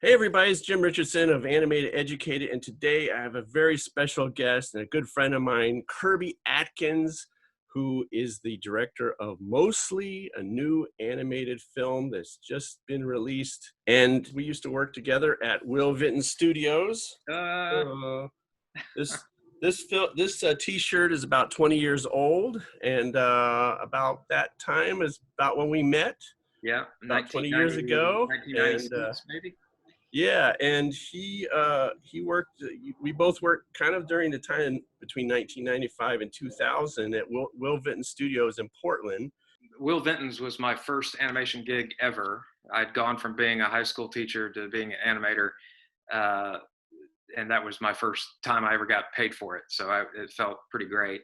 Hey everybody, it's Jim Richardson of Animateducated, and today I have a very special guest and a good friend of mine, Kirby Atkins, who is the director of Mosley, a new animated film that's just been released. And we used to work together at Will Vinton Studios. Uh, this this T-shirt is about 20 years old, and about that time is about when we met. Yeah, About 20 years ago, 1996 and maybe. yeah, and he worked. We both worked kind of during the time between 1995 and 2000 at Will Vinton Studios in Portland. Will Vinton's was my first animation gig ever. I'd gone from being a high school teacher to being an animator, uh, and that was my first time I ever got paid for it. So it felt pretty great.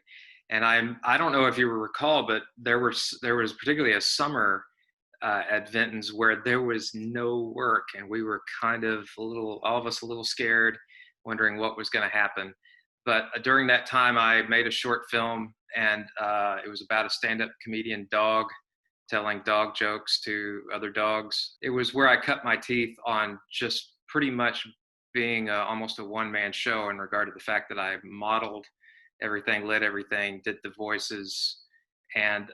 And I don't know if you recall, but there was particularly a summer at Vinton's where there was no work, and we were kind of all of us a little scared, wondering what was going to happen. But during that time, I made a short film, and it was about a stand-up comedian dog telling dog jokes to other dogs. It was where I cut my teeth on just pretty much being almost a one-man show in regard to the fact that I modeled everything, lit everything, did the voices, and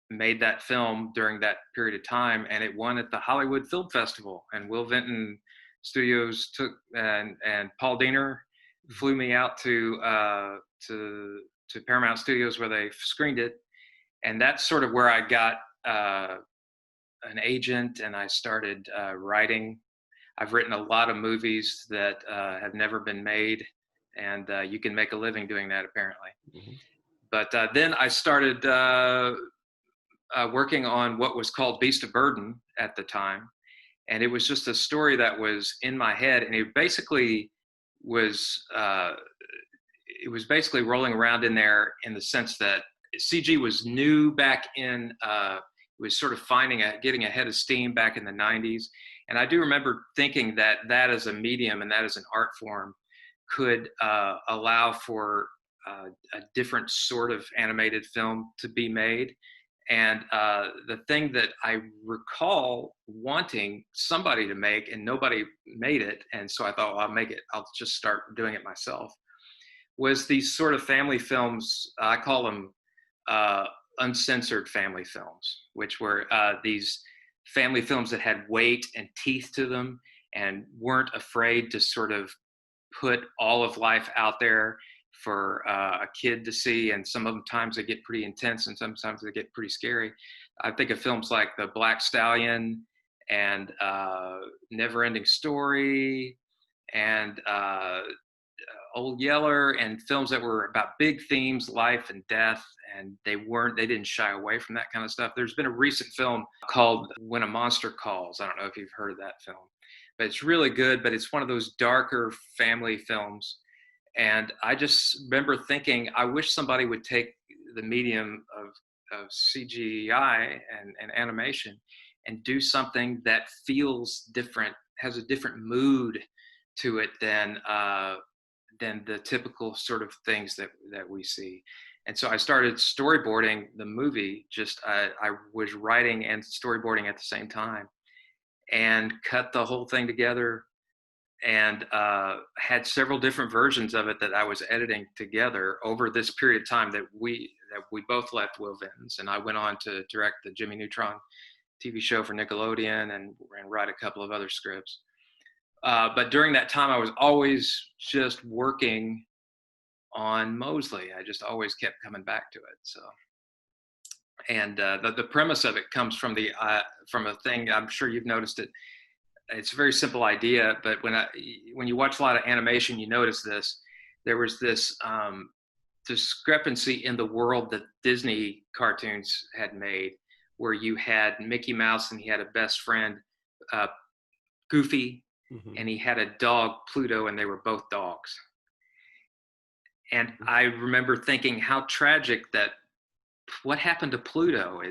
made that film during that period of time, and it won at the Hollywood Film Festival. And Will Vinton Studios took and Paul Diener flew me out to Paramount Studios where they screened it, and that's sort of where I got an agent, and I started writing. I've written a lot of movies that have never been made, and you can make a living doing that apparently. Mm-hmm. But then I started working on what was called Beast of Burden at the time. And it was just a story that was in my head. And it basically was rolling around in there in the sense that CG was new back in, it was sort of getting a head of steam back in the 90s. And I do remember thinking that as a medium and that as an art form could allow for a different sort of animated film to be made. And the thing that I recall wanting somebody to make, and nobody made it, and so I thought, well, I'll make it. I'll just start doing it myself, was these sort of family films. I call them uncensored family films, which were these family films that had weight and teeth to them and weren't afraid to sort of put all of life out there for a kid to see, and sometimes they get pretty intense and sometimes they get pretty scary. I think of films like The Black Stallion and Never Ending Story and Old Yeller, and films that were about big themes, life and death, and they didn't shy away from that kind of stuff. There's been a recent film called When a Monster Calls. I don't know if you've heard of that film, but it's really good, but it's one of those darker family films. And I just remember thinking, I wish somebody would take the medium of CGI and animation and do something that feels different, has a different mood to it than the typical sort of things that we see. And so I started storyboarding the movie. I was writing and storyboarding at the same time, and cut the whole thing together, and had several different versions of it that I was editing together over this period of time that we both left Will Vinton's, and I went on to direct the Jimmy Neutron TV show for Nickelodeon and write a couple of other scripts. But during that time, I was always just working on Mosley. I just always kept coming back to it. So, and the premise of it comes from a thing, I'm sure you've noticed it. It's a very simple idea, but when you watch a lot of animation, you notice this. There was this discrepancy in the world that Disney cartoons had made, where you had Mickey Mouse and he had a best friend, Goofy, mm-hmm. and he had a dog, Pluto, and they were both dogs. And I remember thinking how tragic that. What happened to Pluto?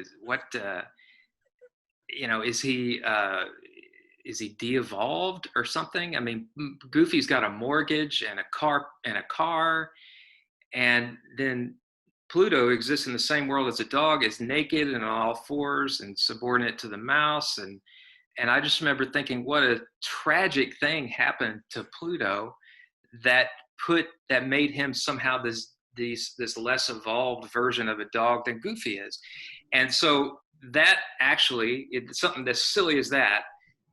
Is he de-evolved or something? I mean, Goofy's got a mortgage and a car, and then Pluto exists in the same world as a dog, is naked and on all fours and subordinate to the mouse, and I just remember thinking, what a tragic thing happened to Pluto that made him somehow this less evolved version of a dog than Goofy is. And so that actually, something as silly as that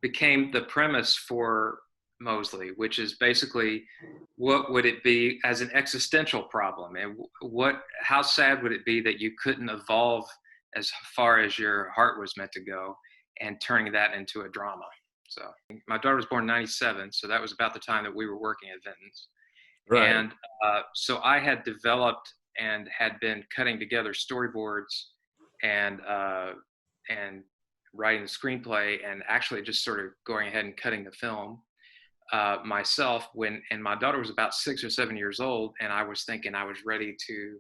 became the premise for Mosley, which is basically, what would it be as an existential problem, and how sad would it be that you couldn't evolve as far as your heart was meant to go, and turning that into a drama. So my daughter was born in '97, so that was about the time that we were working at Vinton's. Right. And so I had developed and had been cutting together storyboards and writing the screenplay, and actually just sort of going ahead and cutting the film myself and my daughter was about 6 or 7 years old, and I was thinking I was ready to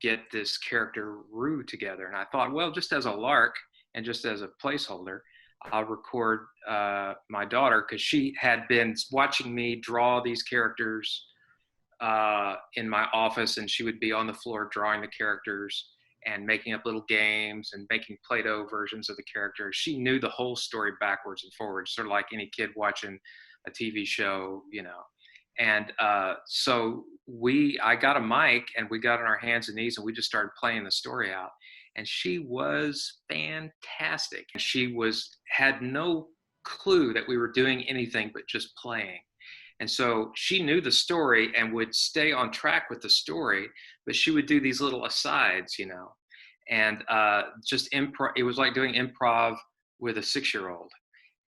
get this character Rue together. And I thought, well, just as a lark and just as a placeholder, I'll record my daughter, because she had been watching me draw these characters in my office, and she would be on the floor drawing the characters and making up little games and making Play-Doh versions of the characters. She knew the whole story backwards and forwards, sort of like any kid watching a TV show, you know. And so I got a mic, and we got on our hands and knees, and we just started playing the story out. And she was fantastic. She had no clue that we were doing anything but just playing. And so she knew the story and would stay on track with the story, but she would do these little asides, you know, and just improv. It was like doing improv with a 6-year-old.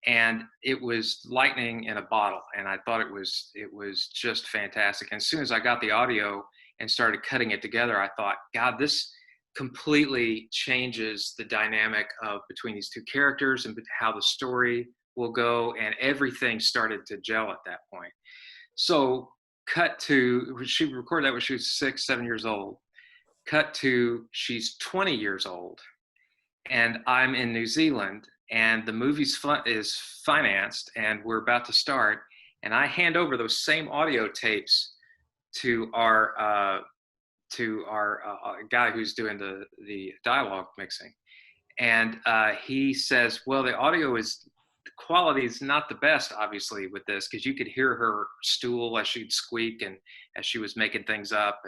And it was lightning in a bottle. And I thought it was just fantastic. And as soon as I got the audio and started cutting it together, I thought, God, this completely changes the dynamic of between these two characters and how the story will go. And everything started to gel at that point. So cut to, she recorded that when she was 6, 7 years old. Cut to, she's 20 years old. And I'm in New Zealand, and the movie is financed, and we're about to start. And I hand over those same audio tapes to our guy who's doing the dialogue mixing. And he says, well, the quality is not the best, obviously, with this, because you could hear her stool as she'd squeak and as she was making things up,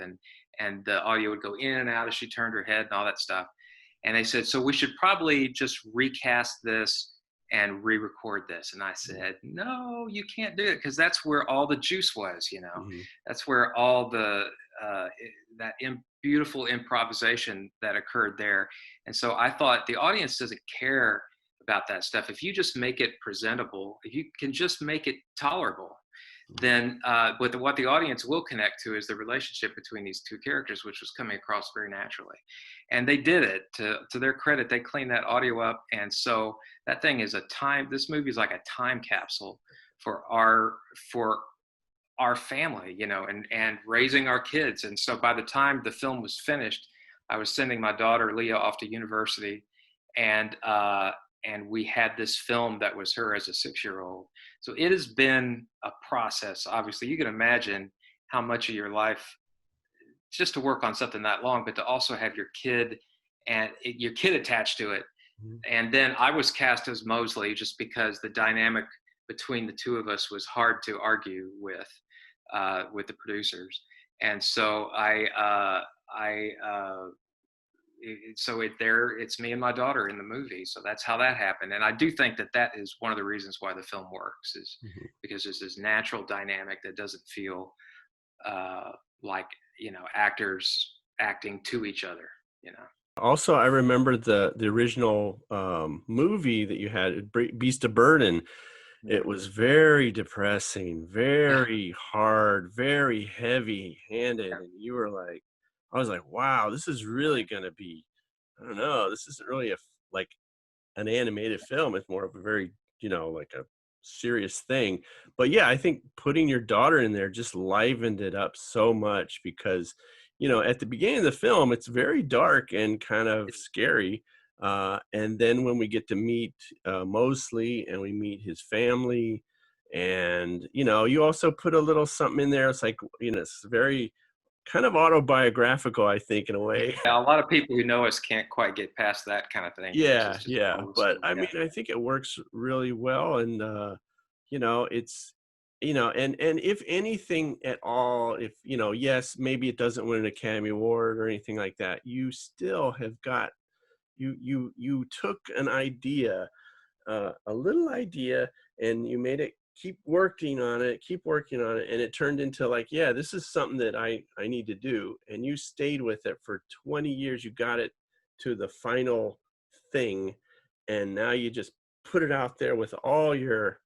and the audio would go in and out as she turned her head and all that stuff. And they said, so we should probably just recast this and re-record this. And I said, no, you can't do it, because that's where all the juice was, you know. Mm-hmm. That's where all the beautiful improvisation that occurred there. And so I thought, the audience doesn't care about that stuff. If you just make it presentable, if you can just make it tolerable, then what the audience will connect to is the relationship between these two characters, which was coming across very naturally. And they did it. To their credit, they cleaned that audio up. And so that thing is this movie is like a time capsule for our family, you know, and raising our kids. And so by the time the film was finished, I was sending my daughter Leah off to university, and we had this film that was her as a 6-year-old. So it has been a process. Obviously, you can imagine how much of your life just to work on something that long, but to also have your kid attached to it. Mm-hmm. And then I was cast as Mosley just because the dynamic between the two of us was hard to argue with the producers. And so it's me and my daughter in the movie. So that's how that happened. And I do think that is one of the reasons why the film works, is mm-hmm. because there's this natural dynamic that doesn't feel like, you know, actors acting to each other, you know. Also, I remember the original movie that you had, Beast of Burden. It was very depressing, very hard, very heavy-handed, and you were like, I was like, wow, this is really going to be, I don't know, this isn't really like an animated film. It's more of a very, you know, like a serious thing. But yeah, I think putting your daughter in there just livened it up so much, because, you know, at the beginning of the film, it's very dark and kind of scary. And then when we get to meet Mosley and we meet his family, and, you know, you also put a little something in there. It's like, you know, it's very kind of autobiographical, I think, in a way. Yeah, a lot of people who know us can't quite get past that kind of thing because Yeah, it's just yeah, always, but I yeah, mean, I think it works really well, and it's and if anything at all, if yes, maybe it doesn't win an Academy Award or anything like that, you still have got you took an idea, a little idea, and you made it keep working on it, and it turned into like, yeah, this is something that I need to do, and you stayed with it for 20 years. You got it to the final thing, and now you just put it out there with all your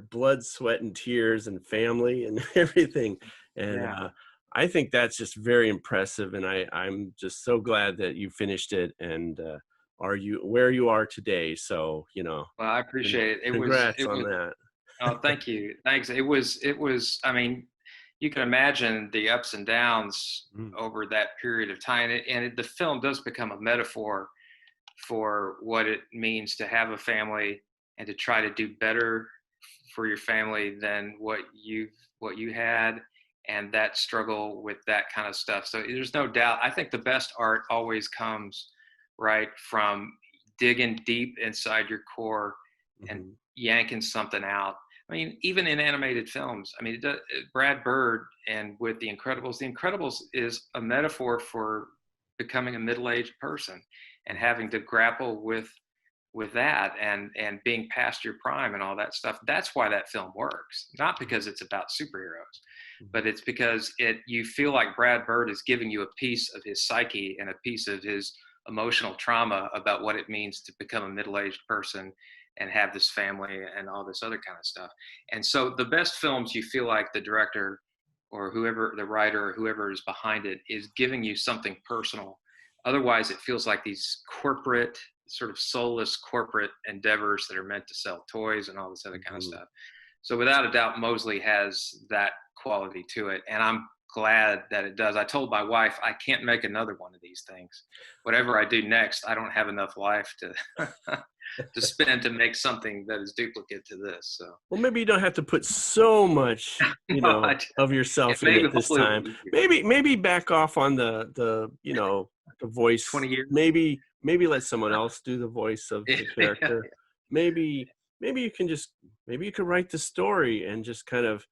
blood, sweat, and tears, and family, and everything. And yeah. I think that's just very impressive, and I'm just so glad that you finished it and are you where you are today. So Well, I con- appreciate it. congrats It on was. that. Oh, thank you. Thanks. It was. I mean, you can imagine the ups and downs Mm. over that period of time, the film does become a metaphor for what it means to have a family and to try to do better for your family than what you had, and that struggle with that kind of stuff. So there's no doubt. I think the best art always comes right from digging deep inside your core and Mhm. yanking something out. I mean, even in animated films, I mean, Brad Bird and with The Incredibles is a metaphor for becoming a middle-aged person and Mhm. having to grapple with that and being past your prime and all that stuff. That's why that film works, not because it's about superheroes, Mhm. but it's because you feel like Brad Bird is giving you a piece of his psyche and a piece of his emotional trauma about what it means to become a middle-aged person and have this family and all this other kind of stuff. And so the best films, you feel like the director or whoever, the writer or whoever is behind it, is giving you something personal. Otherwise it feels like these corporate, sort of soulless corporate endeavors that are meant to sell toys and all this other kind of Mhm. stuff. So without a doubt, Mosley has that quality to it, and I'm glad that it does. I told my wife I can't make another one of these things. Whatever I do next, I don't have enough life to to spend to make something that is duplicate to this. So Well, maybe you don't have to put so much, no, of it yourself in maybe it this hopefully time. Maybe back off on the voice. 20 years. Maybe let someone else do the voice of the Yeah, character. Maybe maybe you can just maybe you could write the story and just kind of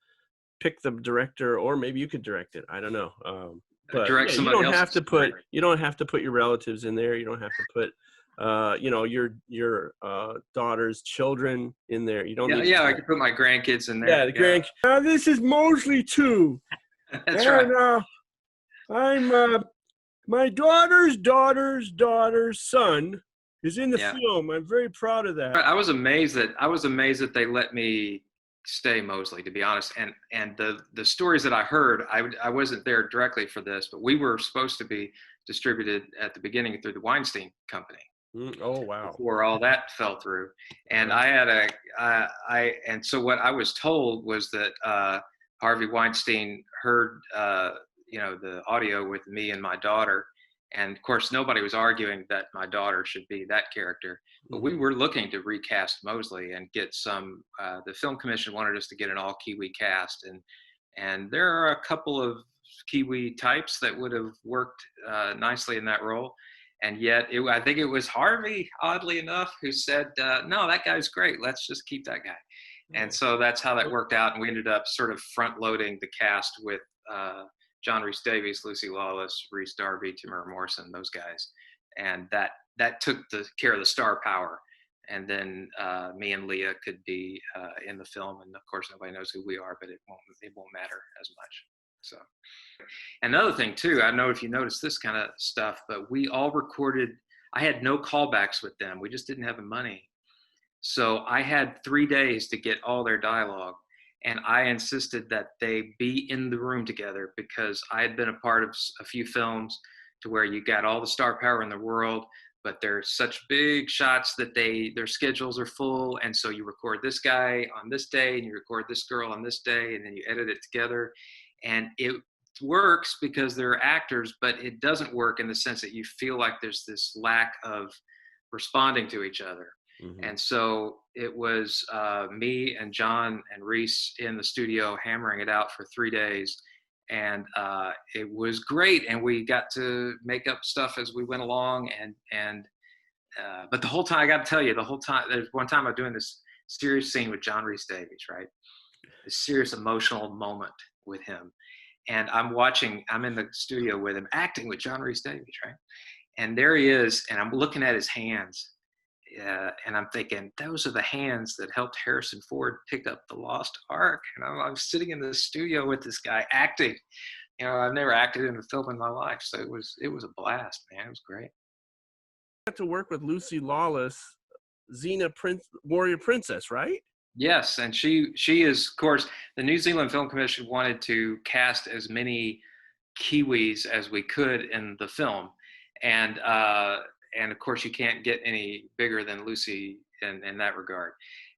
pick the director, or maybe you could direct it. I don't know. But direct yeah, somebody else's story. you don't have to put your relatives in there. You don't have to put your daughter's children in there. You don't Yeah, need to yeah, I have, could put my grandkids in yeah, there. the Yeah, grand. This is Mosley too, that's right. and I'm my daughter's son is in the Yeah. film. I'm very proud of that. I was amazed that they let me stay Mosley, to be honest. And the stories that I heard, I wasn't there directly for this, but we were supposed to be distributed at the beginning through the Weinstein Company Oh wow. before all that fell through. And Uh-huh. I had and so what I was told was that Harvey Weinstein heard the audio with me and my daughter, and of course nobody was arguing that my daughter should be that character, but we Mhm. were looking to recast Mosley and get some. The film commission wanted us to get an all Kiwi cast, and there are a couple of Kiwi types that would have worked nicely in that role. And yet, I think it was Harvey, oddly enough, who said, "No, that guy's great. Let's just keep that guy." And Oh. so that's how that worked out. And we ended up sort of front loading the cast with John Rhys Davies, Lucy Lawless, Rhys Darby, Tamara Morrison, those guys. And that took the care of the star power. And then me and Leah could be in the film. And of course, nobody knows who we are, but it won't matter as much. So. Another thing too, I don't know if you noticed this kind of stuff, but we all recorded. I had no callbacks with them. We just didn't have the money. So I had 3 days to get all their dialogue. And I insisted that they be in the room together because I had been a part of a few films to where you got all the star power in the world, but they're such big shots that their schedules are full. And so you record this guy on this day and you record this girl on this day, and then you edit it together. And it works because they're actors, but it doesn't work in the sense that you feel like there's this lack of responding to each other. Mhm. And so it was me and John and Rhys in the studio hammering it out for 3 days. and it was great. And we got to make up stuff as we went along. But the whole time, I got to tell you, the whole time, there's one time I'm doing this serious scene with John Rhys Davies, right? This serious emotional moment with him. And I'm in the studio with him acting with John Rhys Davies, right? And there he is, and I'm looking at his hands, and I'm thinking, those are the hands that helped Harrison Ford pick up the Lost Ark. And I'm sitting in the studio with this guy acting. I've never acted in a film in my life, so it was a blast, man. It was great. I got to work with Lucy Lawless, Xena Warrior Princess, right? Yes, and she is, of course, the New Zealand Film Commission wanted to cast as many Kiwis as we could in the film, and of course you can't get any bigger than Lucy in that regard.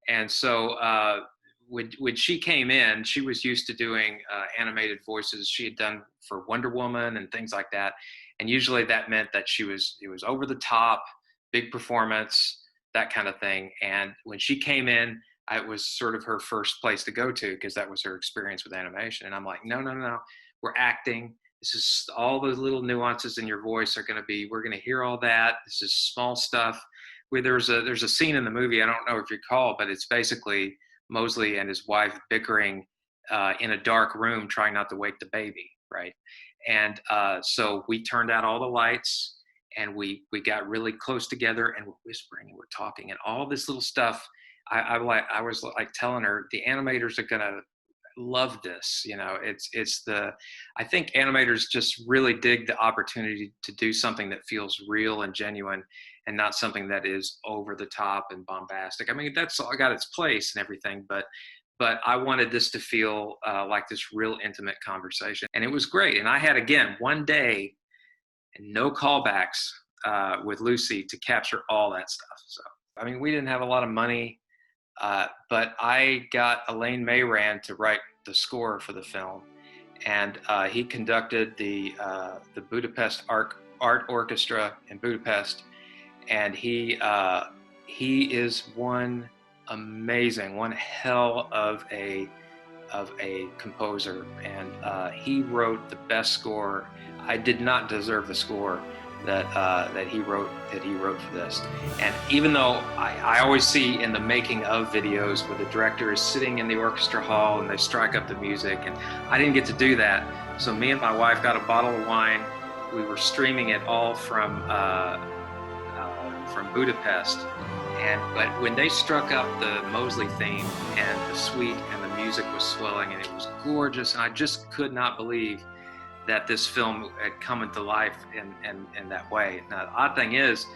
And so when she came in, she was used to doing animated voices. She had done for Wonder Woman and things like that, and usually that meant that it was over the top, big performance, that kind of thing. And when she came in, it was sort of her first place to go to, because that was her experience with animation. And I'm like, no, we're acting. This is all those little nuances in your voice we're going to hear all that. This is small stuff. There's a scene in the movie, I don't know if you recall, but it's basically Mosley and his wife bickering in a dark room, trying not to wake the baby, right? And so we turned out all the lights, and we got really close together, and we're whispering and we're talking, and all this little stuff. I was like telling her, the animators are gonna love this. I think animators just really dig the opportunity to do something that feels real and genuine, and not something that is over the top and bombastic. I mean, that's all got its place and everything, but I wanted this to feel like this real intimate conversation, and it was great. And I had, again, one day and no callbacks with Lucy to capture all that stuff. So, I mean, we didn't have a lot of money. But I got Elaine Mayran to write the score for the film, and he conducted the Budapest Art Orchestra in Budapest, and he is one hell of a composer, and he wrote the best score. I did not deserve the score that he wrote for this. And even though I always see in the making of videos where the director is sitting in the orchestra hall and they strike up the music, and I didn't get to do that. So me and my wife got a bottle of wine. We were streaming it all from Budapest. But when they struck up the Mosley theme and the suite and the music was swelling and it was gorgeous, and I just could not believe that this film had come into life in that way. Now, the odd thing is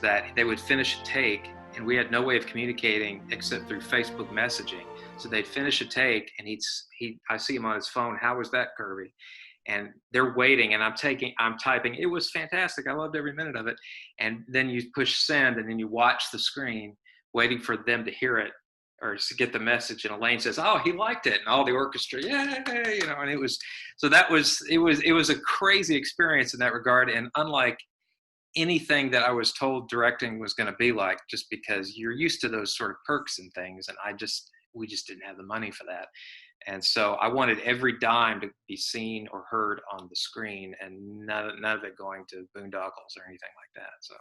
that they would finish a take, and we had no way of communicating except through Facebook messaging. So they'd finish a take, and I see him on his phone. How was that, Kirby? And they're waiting, and I'm typing. It was fantastic. I loved every minute of it. And then you push send, and then you watch the screen, waiting for them to hear it or to get the message. And Elaine says, "Oh, he liked it," and all the orchestra, yay, And it was a crazy experience in that regard, and unlike anything that I was told directing was going to be like, just because you're used to those sort of perks and things, and we just didn't have the money for that. And so I wanted every dime to be seen or heard on the screen, and none of it going to boondoggles or anything like that. So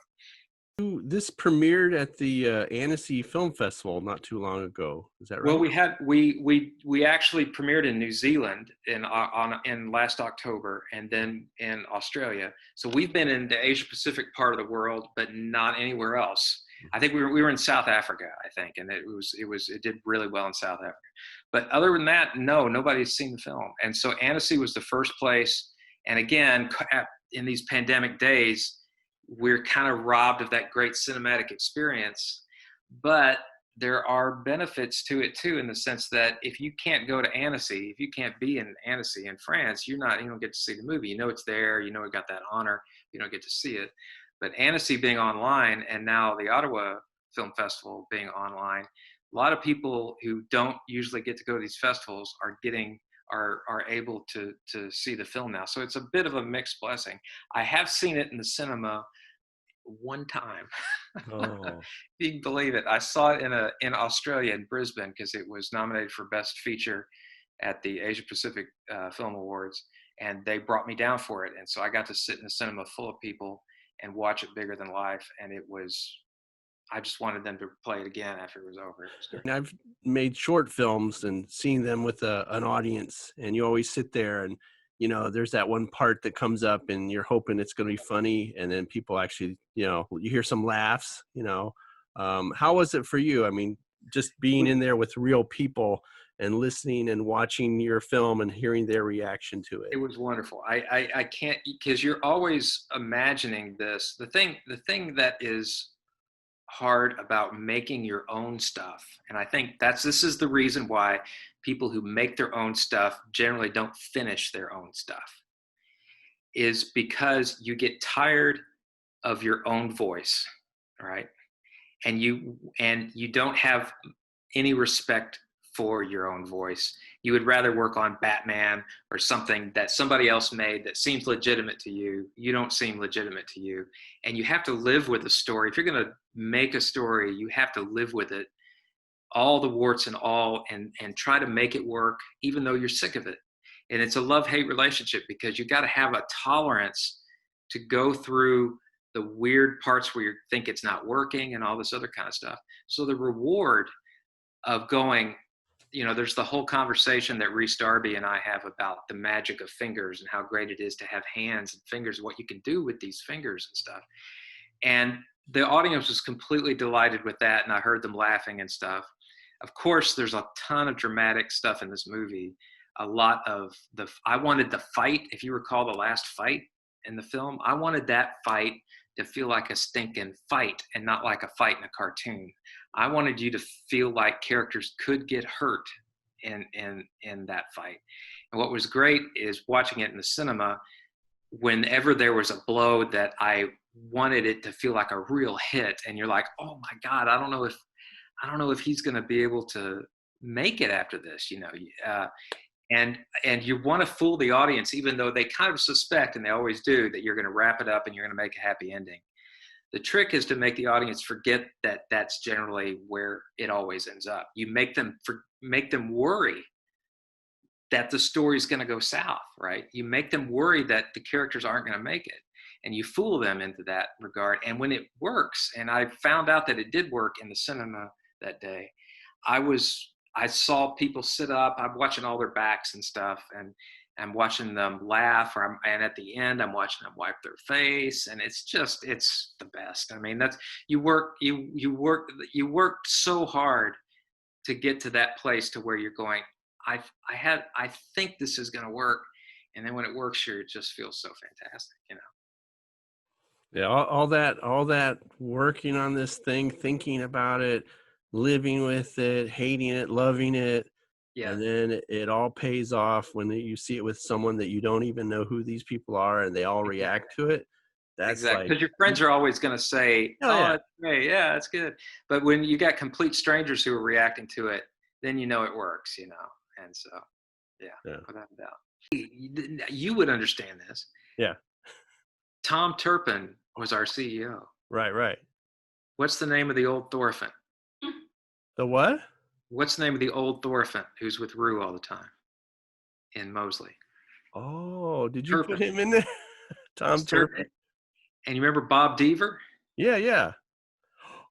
this premiered at the Annecy Film Festival not too long ago. Is that right? Well, we actually premiered in New Zealand in last October, and then in Australia. So we've been in the Asia Pacific part of the world, but not anywhere else. I think we were in South Africa, I think, and it did really well in South Africa. But other than that, no, nobody's seen the film. And so Annecy was the first place. And again, in these pandemic days, we're kind of robbed of that great cinematic experience. But there are benefits to it too, in the sense that if you can't go to Annecy, if you can't be in Annecy in France, you don't get to see the movie. You know it's there, it got that honor, you don't get to see it. But Annecy being online, and now the Ottawa Film Festival being online, a lot of people who don't usually get to go to these festivals are able to see the film now. So it's a bit of a mixed blessing. I have seen it in the cinema one time. Oh. You can believe it. I saw it in Australia, in Brisbane, because it was nominated for Best Feature at the Asia Pacific Film Awards, and they brought me down for it. And so I got to sit in a cinema full of people and watch it bigger than life. And I just wanted them to play it again after it was over. It was great. And I've made short films and seen them with an audience, and you always sit there and, there's that one part that comes up and you're hoping it's going to be funny. And then people actually, you hear some laughs, how was it for you? I mean, just being in there with real people and listening and watching your film and hearing their reaction to it. It was wonderful. I can't, because you're always imagining this. The thing that is hard about making your own stuff, and I think this is the reason why people who make their own stuff generally don't finish their own stuff, is because you get tired of your own voice, right? And you don't have any respect for your own voice. You would rather work on Batman or something that somebody else made that seems legitimate to you. You don't seem legitimate to you. And you have to live with the story. If you're going to make a story, you have to live with it, all the warts and all, and try to make it work, even though you're sick of it. And it's a love-hate relationship, because you got to have a tolerance to go through the weird parts where you think it's not working and all this other kind of stuff. So the reward of going, there's the whole conversation that Rhys Darby and I have about the magic of fingers and how great it is to have hands and fingers, what you can do with these fingers and stuff. And the audience was completely delighted with that, and I heard them laughing and stuff. Of course, there's a ton of dramatic stuff in this movie. A lot of I wanted the fight, if you recall the last fight in the film, I wanted that fight to feel like a stinking fight and not like a fight in a cartoon. I wanted you to feel like characters could get hurt in that fight. And what was great is watching it in the cinema, whenever there was a blow that I wanted it to feel like a real hit, and you're like, oh my God, I don't know if he's going to be able to make it after this, and you want to fool the audience, even though they kind of suspect, and they always do, that you're going to wrap it up and you're going to make a happy ending. The trick is to make the audience forget that that's generally where it always ends up. You make them worry that the story's going to go south, right? You make them worry that the characters aren't going to make it, and you fool them into that regard. And when it works, and I found out that it did work in the cinema that day, I saw people sit up. I'm watching all their backs and stuff, and I'm watching them laugh, and at the end, I'm watching them wipe their face, and it's the best. I mean, you worked so hard to get to that place to where you're going, I think this is going to work, and then when it works, it just feels so fantastic, Yeah, all that working on this thing, thinking about it, living with it, hating it, loving it. Yeah. And then it all pays off when you see it with someone that you don't even know who these people are, and they all react to it. That's exactly, like, because your friends are always going to say, oh yeah, that's great, yeah, that's good. But when you got complete strangers who are reacting to it, then it works, And so, yeah. Without a doubt. You would understand this. Yeah. Tom Turpin was our CEO. Right. What's the name of the old Thorfinn? The what? What's the name of the old Thorfinn who's with Rue all the time in Mosley? Oh, did you Turpin. put him in there? Tom Turpin. And you remember Bob Deaver? Yeah.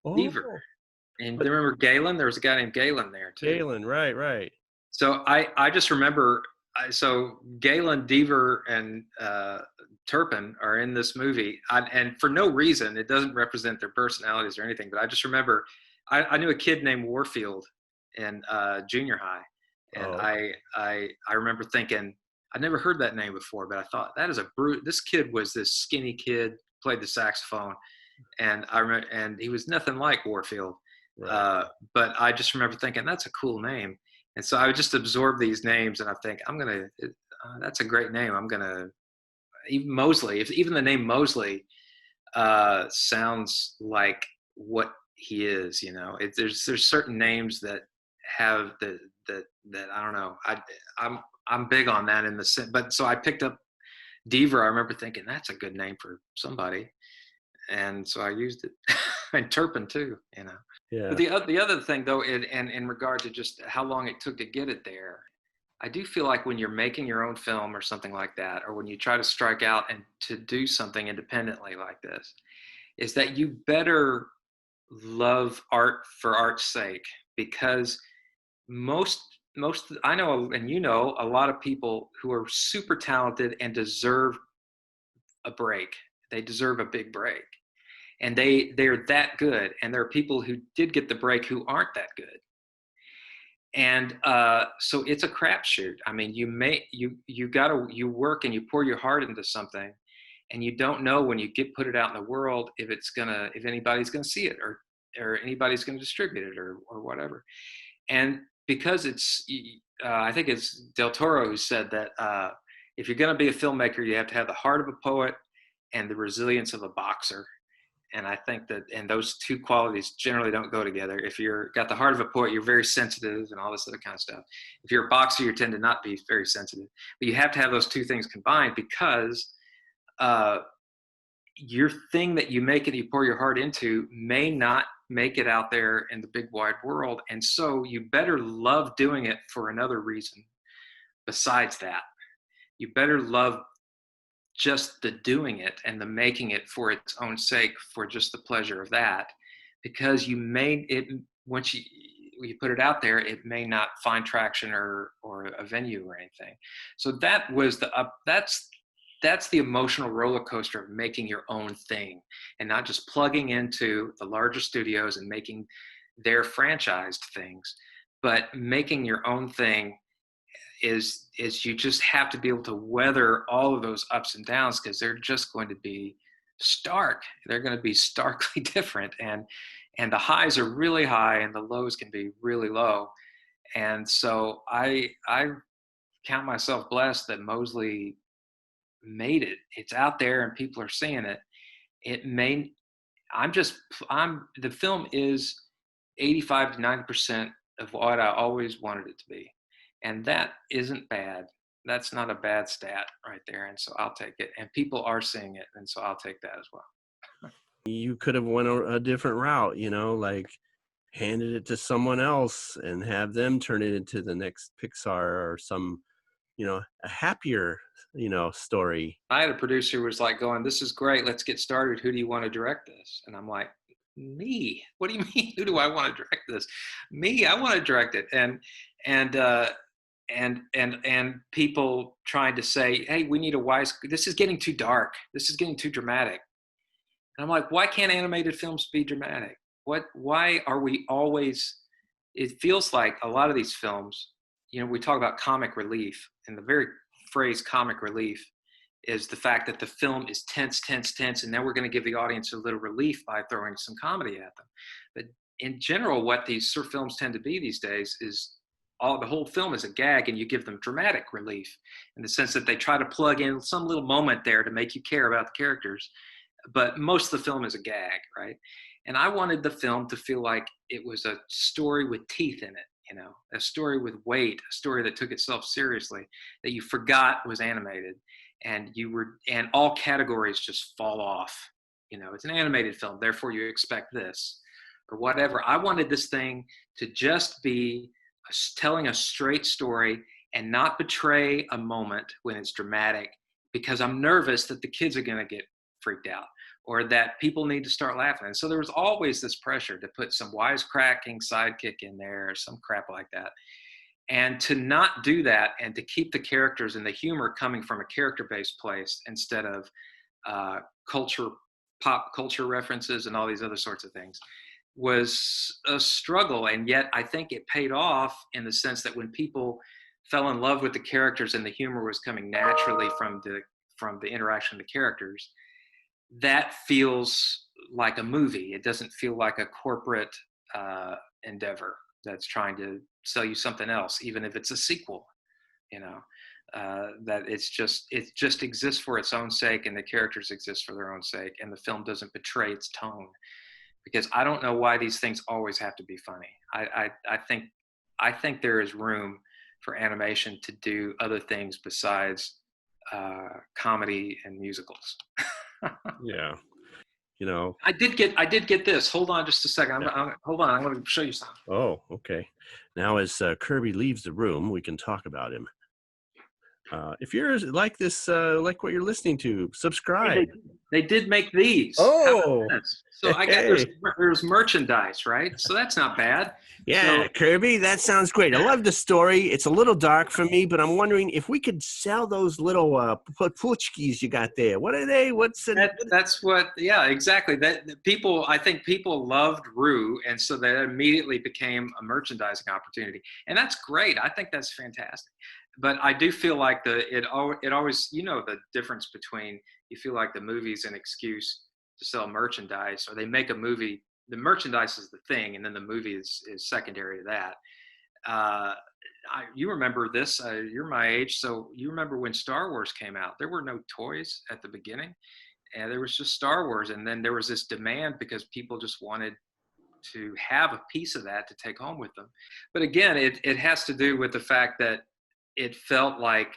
Oh. Deaver. And you remember Galen? There was a guy named Galen there too. Galen, right. So I just remember, so Galen, Deaver, and Turpin are in this movie, and for no reason. It doesn't represent their personalities or anything, but I just remember I knew a kid named Warfield in junior high, and I remember thinking, I'd never heard that name before, but I thought, that is this kid was this skinny kid, played the saxophone, and and he was nothing like Warfield. Right. But I just remember thinking, that's a cool name. And so I would just absorb these names, and I think, that's a great name. Even Mosley, if even the name Mosley sounds like what he is, there's certain names that have that I don't know. I'm big on that in the sense, but so I picked up Deaver. I remember thinking, that's a good name for somebody. And so I used it. And Turpin too, Yeah. But the other thing though, in regard to just how long it took to get it there, I do feel like when you're making your own film or something like that, or when you try to strike out and to do something independently like this, is that you better love art for art's sake, because most I know, and you know, a lot of people who are super talented and deserve a break. They deserve a big break, and they're that good. And there are people who did get the break who aren't that good. And so it's a crapshoot. I mean, you work and you pour your heart into something, and you don't know when you put it out in the world if anybody's gonna see it, or anybody's gonna distribute it, or whatever. And because I think it's Del Toro who said that if you're gonna be a filmmaker, you have to have the heart of a poet and the resilience of a boxer. And I think and those two qualities generally don't go together. If you're got the heart of a poet, you're very sensitive and all this other kind of stuff. If you're a boxer, you tend to not be very sensitive. But you have to have those two things combined, because your thing that you make and you pour your heart into may not make it out there in the big wide world. And so you better love doing it for another reason besides that. You better love just the doing it and the making it for its own sake, for just the pleasure of that, because you may it once you put it out there, it may not find traction or a venue or anything. So that was that's the emotional roller coaster of making your own thing, and not just plugging into the larger studios and making their franchised things, but making your own thing. Is you just have to be able to weather all of those ups and downs, because they're just going to be stark. They're going to be starkly different, and the highs are really high and the lows can be really low. And so I count myself blessed that Mosley made it. It's out there and people are seeing it. It may the film is 85 to 90% of what I always wanted it to be. And that isn't bad. That's not a bad stat right there. And so I'll take it. And people are seeing it. And so I'll take that as well. You could have went a different route, like handed it to someone else and have them turn it into the next Pixar or some, a happier, story. I had a producer who was like going, "This is great. Let's get started. Who do you want to direct this?" And I'm like, "Me? What do you mean? Who do I want to direct this? Me? I want to direct it." And people trying to say, "Hey, we need a wise. This is getting too dark. This is getting too dramatic." And I'm like, "Why can't animated films be dramatic? Why are we always?" It feels like a lot of these films, we talk about comic relief, and the very phrase "comic relief" is the fact that the film is tense, tense, tense, and now we're going to give the audience a little relief by throwing some comedy at them. But in general, what these sort of films tend to be these days is the whole film is a gag, and you give them dramatic relief in the sense that they try to plug in some little moment there to make you care about the characters. But most of the film is a gag, right? And I wanted the film to feel like it was a story with teeth in it, a story with weight, a story that took itself seriously, that you forgot was animated, and all categories just fall off. It's an animated film, therefore you expect this or whatever. I wanted this thing to just be telling a straight story and not betray a moment when it's dramatic, because I'm nervous that the kids are going to get freaked out or that people need to start laughing. And so there was always this pressure to put some wisecracking sidekick in there or some crap like that. And to not do that, and to keep the characters and the humor coming from a character-based place instead of pop culture references and all these other sorts of things, was a struggle. And yet I think it paid off in the sense that when people fell in love with the characters and the humor was coming naturally from the interaction of the characters, that feels like a movie. It doesn't feel like a corporate endeavor that's trying to sell you something else, even if it's a sequel. That it just exists for its own sake, and the characters exist for their own sake, and the film doesn't betray its tone. Because I don't know why these things always have to be funny. I think there is room for animation to do other things besides comedy and musicals. Yeah. you know. I did get this. Hold on just a second. Hold on. I'm going to show you something. Oh, okay. Now, as Kirby leaves the room, we can talk about him. If you're like this, like what you're listening to, subscribe. Hey, they did make these. Oh, How about this? So I got hey. there's merchandise, right? So that's not bad. Yeah, So Kirby, that sounds great. I love the story. It's a little dark for me, but I'm wondering if we could sell those little putchkis you got there. What are they? that's what, yeah, exactly. I think people loved Rue, and so that immediately became a merchandising opportunity, and that's great. I think that's fantastic. But I do feel like it always, the difference between, you feel like the movie's an excuse to sell merchandise, or they make a movie. The merchandise is the thing, and then the movie is secondary to that. You remember this? You're my age, so you remember when Star Wars came out. There were no toys at the beginning, and there was just Star Wars, and then there was this demand because people just wanted to have a piece of that to take home with them. But again, it has to do with the fact that it felt like,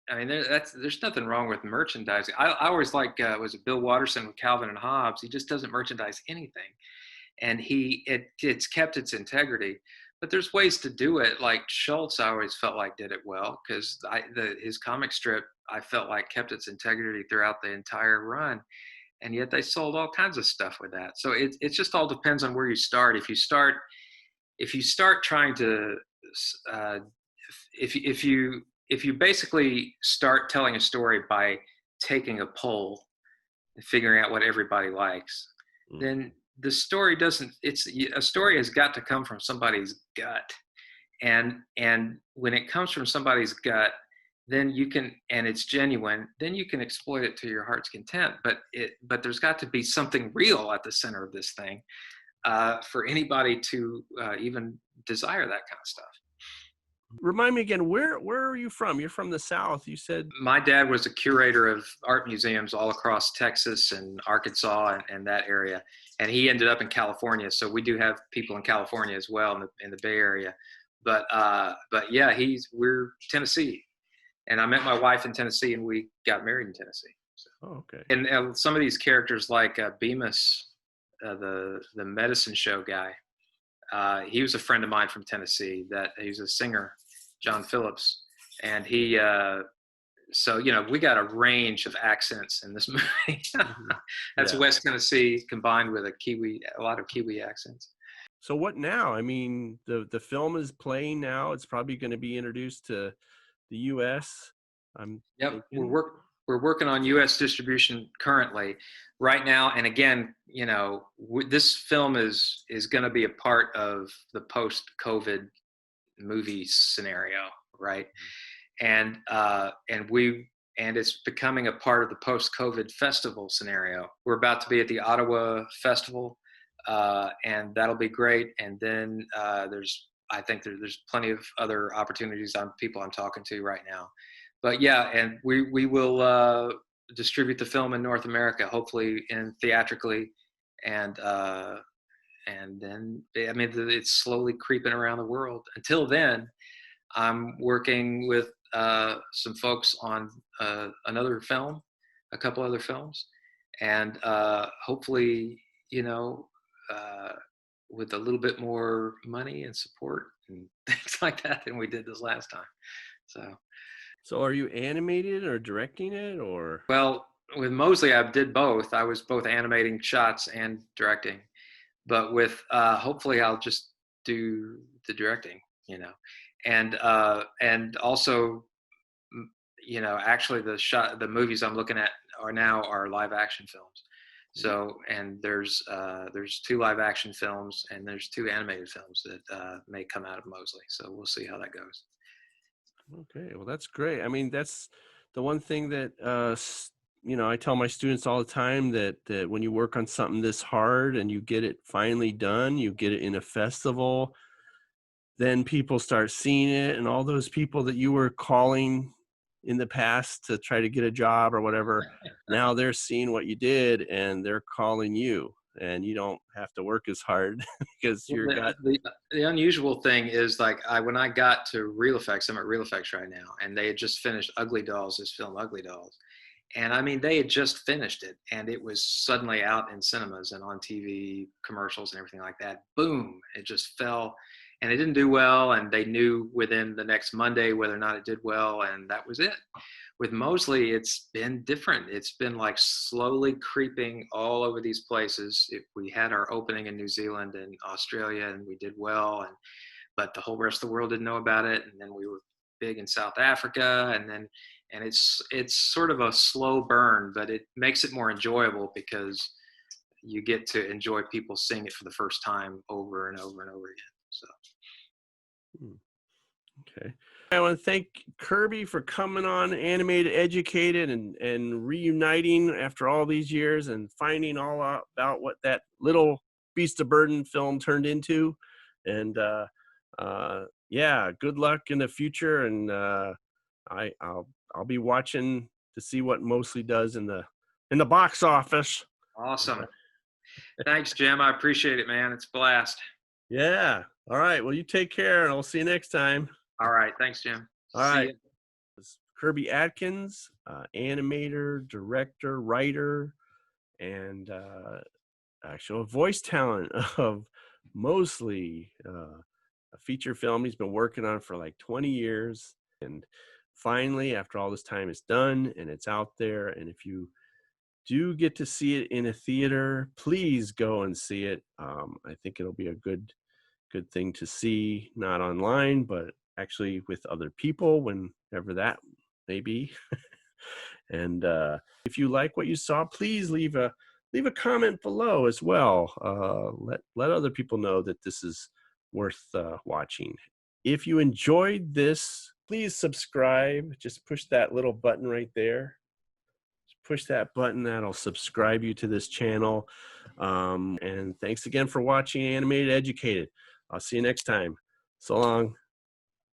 I mean, there's nothing wrong with merchandising. I always like, was it Bill Watterson with Calvin and Hobbes? He just doesn't merchandise anything, and it's kept its integrity. But there's ways to do it. Like Schultz, I always felt like did it well, because his comic strip, I felt like kept its integrity throughout the entire run, and yet they sold all kinds of stuff with that. So it just all depends on where you start. If you start trying to if you basically start telling a story by taking a poll and figuring out what everybody likes, then the story doesn't. A story has got to come from somebody's gut, and when it comes from somebody's gut, then you can, and it's genuine, then you can exploit it to your heart's content. But there's got to be something real at the center of this thing for anybody to even desire that kind of stuff. Remind me again, where are you from? You're from the South, you said. My dad was a curator of art museums all across Texas and Arkansas and that area, and he ended up in California. So we do have people in California as well, in the Bay Area. But yeah, we're Tennessee, and I met my wife in Tennessee, and we got married in Tennessee. So. Oh, okay. And some of these characters, like Bemis, the medicine show guy, he was a friend of mine from Tennessee. That he's a singer, John Phillips, and he. So we got a range of accents in this movie. That's West Tennessee combined with a lot of Kiwi accents. So what now? I mean, the film is playing now. It's probably going to be introduced to the U.S. Yep, we're working on U.S. distribution currently, right now. And again, this film is going to be a part of the post-COVID movie scenario, right? And it's becoming a part of the post-COVID festival scenario. We're about to be at the Ottawa Festival, and that'll be great. And then I think there's plenty of other opportunities on people I'm talking to right now. But yeah, and we will distribute the film in North America, hopefully theatrically, and then it's slowly creeping around the world. Until then, I'm working with some folks on another film, a couple other films, and hopefully, with a little bit more money and support and things like that than we did this last time. So are you animated or directing it, or? Well, with Mosley, I did both. I was both animating shots and directing, but with hopefully I'll just do the directing, and also, actually the movies I'm looking at are live action films. So, and there's 2 live action films and there's 2 animated films that may come out of Mosley. So we'll see how that goes. Okay, well, that's great. I mean, that's the one thing that, I tell my students all the time, that when you work on something this hard and you get it finally done, you get it in a festival, then people start seeing it, and all those people that you were calling in the past to try to get a job or whatever, now they're seeing what you did and they're calling you, and you don't have to work as hard because the unusual thing is, like, when I got to Real Effects, I'm at Real Effects right now, and they had just finished Ugly Dolls, this film Ugly Dolls, And I mean, they had just finished it, and it was suddenly out in cinemas and on TV commercials and everything like that. Boom! It just fell, and it didn't do well. And they knew within the next Monday whether or not it did well, and that was it. With Mosley, it's been different. It's been like slowly creeping all over these places. We had our opening in New Zealand and Australia, and we did well, but the whole rest of the world didn't know about it. And then we were big in South Africa, and it's sort of a slow burn, but it makes it more enjoyable because you get to enjoy people seeing it for the first time over and over and over again. So. Okay. I want to thank Kirby for coming on Animated Educated and reuniting after all these years and finding all out about what that little Beast of Burden film turned into. And yeah, good luck in the future. And I'll be watching to see what Mosley does in the box office. Awesome. Thanks, Jim. I appreciate it, man. It's a blast. Yeah. All right. Well, you take care, and I'll see you next time. All right. Thanks, Jim. All right. It's Kirby Atkins, animator, director, writer, and actual voice talent of Mosley, a feature film he's been working on for like 20 years. And finally, after all this time, it's done and it's out there. And if you do get to see it in a theater, please go and see it. I think it'll be a good thing to see, not online, but actually with other people, whenever that may be. And if you like what you saw, please leave a comment below as well. Let other people know that this is worth watching. If you enjoyed this, please subscribe. Just push that little button right there. Just push that button. That'll subscribe you to this channel. And thanks again for watching Animated Educated. I'll see you next time. So long.